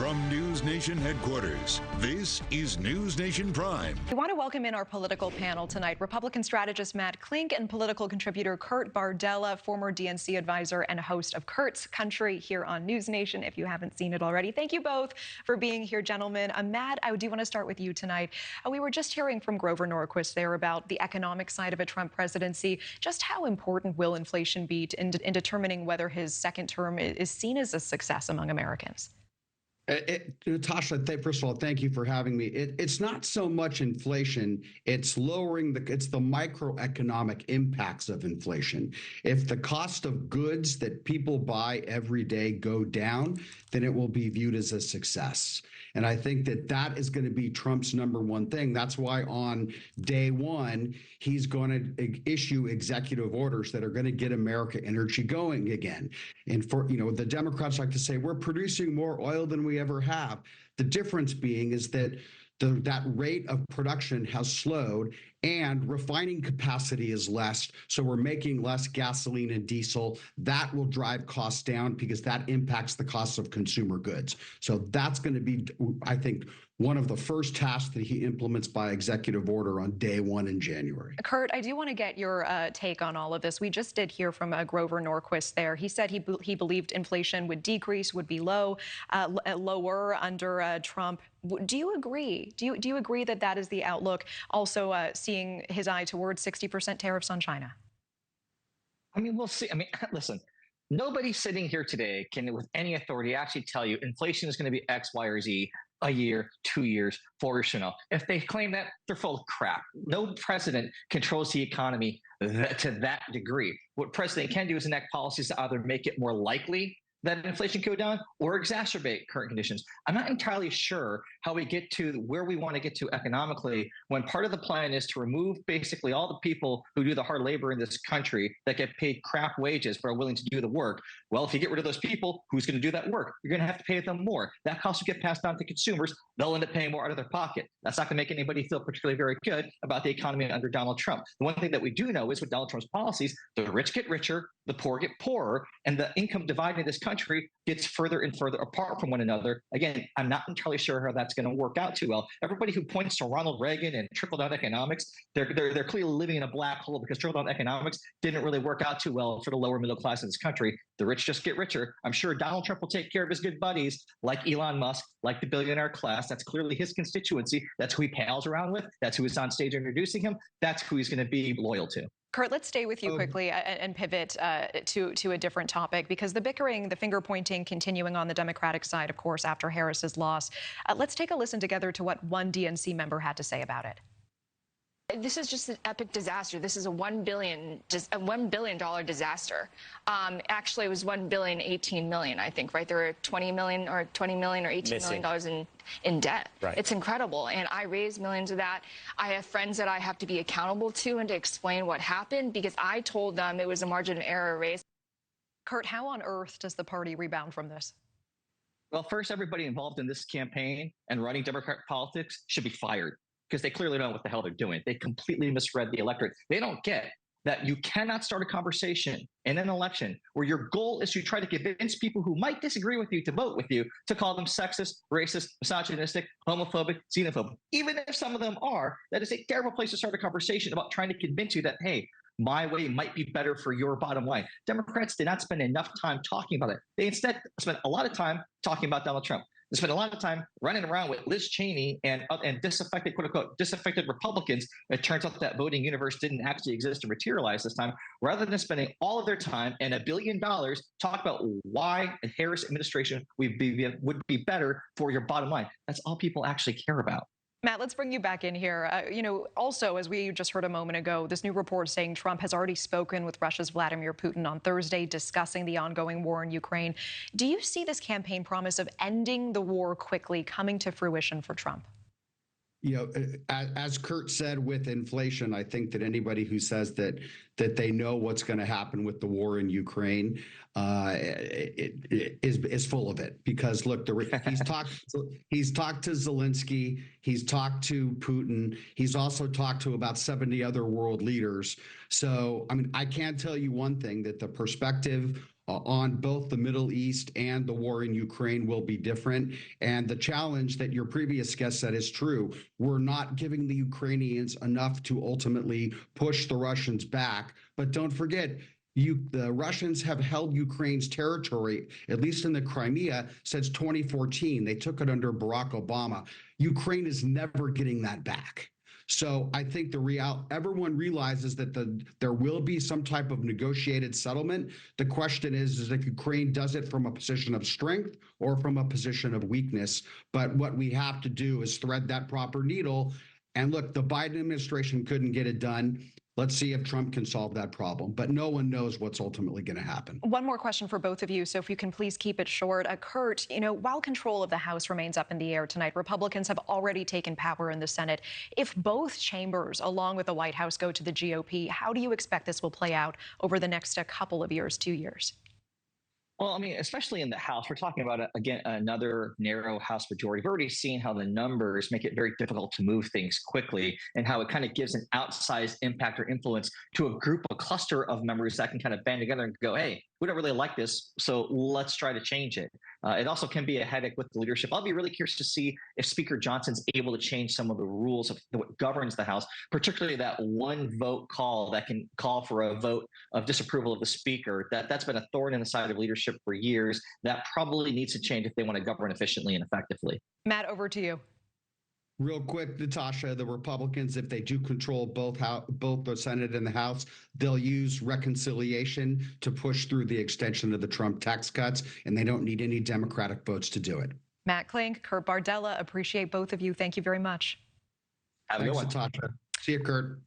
From NewsNation headquarters, this is NewsNation Prime. We want to welcome in our political panel tonight. Republican strategist Matt Klink and political contributor Kurt Bardella, former DNC advisor and host of Kurt's Country here on NewsNation, if you haven't seen it already. Thank you both for being here, gentlemen. Matt, I do want to start with you tonight. We were just hearing from Grover Norquist there about the economic side of a Trump presidency. Just how important will inflation be in determining whether his second term is seen as a success among Americans? Natasha, first of all, thank you for having me. It's not so much inflation, it's the microeconomic impacts of inflation. If the cost of goods that people buy every day go down, then it will be viewed as a success. And I think that is going to be Trump's number one thing. That's why on day one, he's going to issue executive orders that are going to get America energy going again. And the Democrats like to say, we're producing more oil than we ever have. The difference being is that that rate of production has slowed and refining capacity is less. So we're making less gasoline and diesel. That will drive costs down because that impacts the cost of consumer goods. So that's going to be, I think, one of the first tasks that he implements by executive order on day one in January. Kurt, I do want to get your take on all of this. We just did hear from Grover Norquist there. He said he believed inflation would decrease, would be lower under Trump. Do you agree? Do you agree that that is the outlook? Also seeing his eye towards 60% tariffs on China. I mean, we'll see. I mean, listen, nobody sitting here today can, with any authority, actually tell you inflation is going to be X, Y, or Z a year, 2 years, 4 years from now. If they claim that, they're full of crap. No president controls the economy to that degree. What president can do is enact policies to either make it more likely that inflation could go down or exacerbate current conditions. I'm not entirely sure how we get to where we want to get to economically when part of the plan is to remove basically all the people who do the hard labor in this country that get paid crap wages but are willing to do the work. Well, if you get rid of those people, who's going to do that work? You're going to have to pay them more. That cost will get passed on to consumers. They'll end up paying more out of their pocket. That's not going to make anybody feel particularly very good about the economy under Donald Trump. The one thing that we do know is with Donald Trump's policies, the rich get richer, the poor get poorer, and the income divide in this country gets further and further apart from one another. Again, I'm not entirely sure how that's going to work out too well. Everybody who points to Ronald Reagan and trickle-down economics, they're clearly living in a black hole because trickle-down economics didn't really work out too well for the lower middle class in this country. The rich just get richer. I'm sure Donald Trump will take care of his good buddies like Elon Musk, like the billionaire class. That's clearly his constituency. That's who he pals around with. That's who is on stage introducing him. That's who he's going to be loyal to. Kurt, let's stay with you quickly and pivot to a different topic, because the bickering, the finger pointing continuing on the Democratic side, of course, after Harris's loss. Let's take a listen together to what one DNC member had to say about it. This is just an epic disaster. This is a $1 billion disaster. Actually, it was $1 billion, 18 million, I think, right? There were 20 million or $18 million in debt. Right. It's incredible. And I raised millions of that. I have friends that I have to be accountable to and to explain what happened because I told them it was a margin of error raise. Kurt, how on earth does the party rebound from this? Well, first, everybody involved in this campaign and running Democrat politics should be fired, because they clearly don't know what the hell they're doing. They completely misread the electorate. They don't get that you cannot start a conversation in an election where your goal is to try to convince people who might disagree with you to vote with you to call them sexist, racist, misogynistic, homophobic, xenophobic. Even if some of them are, that is a terrible place to start a conversation about trying to convince you that, hey, my way might be better for your bottom line. Democrats did not spend enough time talking about it. They instead spent a lot of time talking about Donald Trump. They spent a lot of time running around with Liz Cheney and disaffected, quote unquote, disaffected Republicans. It turns out that voting universe didn't actually exist or materialize this time, rather than spending all of their time and $1 billion talk about why the Harris administration would be better for your bottom line. That's all people actually care about. Matt, let's bring you back in here. Also, as we just heard a moment ago, this new report saying Trump has already spoken with Russia's Vladimir Putin on Thursday, discussing the ongoing war in Ukraine. Do you see this campaign promise of ending the war quickly coming to fruition for Trump? As Kurt said, with inflation, I think that anybody who says that they know what's going to happen with the war in Ukraine is full of it. Because look, he's talked to Zelensky, he's talked to Putin, he's also talked to about 70 other world leaders. So, I mean, I can tell you one thing, that the perspective on both the Middle East and the war in Ukraine will be different. And the challenge that your previous guest said is true. We're not giving the Ukrainians enough to ultimately push the Russians back. But don't forget, the Russians have held Ukraine's territory, at least in the Crimea, since 2014. They took it under Barack Obama. Ukraine is never getting that back. So I think everyone realizes that there will be some type of negotiated settlement. The question is if Ukraine does it from a position of strength or from a position of weakness. But what we have to do is thread that proper needle. And look, the Biden administration couldn't get it done. Let's see if Trump can solve that problem. But no one knows what's ultimately going to happen. One more question for both of you, so if you can please keep it short. Kurt, while control of the House remains up in the air tonight, Republicans have already taken power in the Senate. If both chambers, along with the White House, go to the GOP, how do you expect this will play out over the next couple of years, 2 years? Well, I mean, especially in the House, we're talking about, again, another narrow House majority. We've already seen how the numbers make it very difficult to move things quickly and how it kind of gives an outsized impact or influence to a cluster of members that can kind of band together and go, hey, we don't really like this, so let's try to change it. It also can be a headache with the leadership. I'll be really curious to see if Speaker Johnson's able to change some of the rules of what governs the House, particularly that one vote call that can call for a vote of disapproval of the Speaker. That's been a thorn in the side of leadership for years. That probably needs to change if they want to govern efficiently and effectively. Matt, over to you. Real quick, Natasha, the Republicans, if they do control both the Senate and the House, they'll use reconciliation to push through the extension of the Trump tax cuts, and they don't need any Democratic votes to do it. Matt Klink, Kurt Bardella, appreciate both of you. Thank you very much. Have a good one. Natasha. See you, Kurt.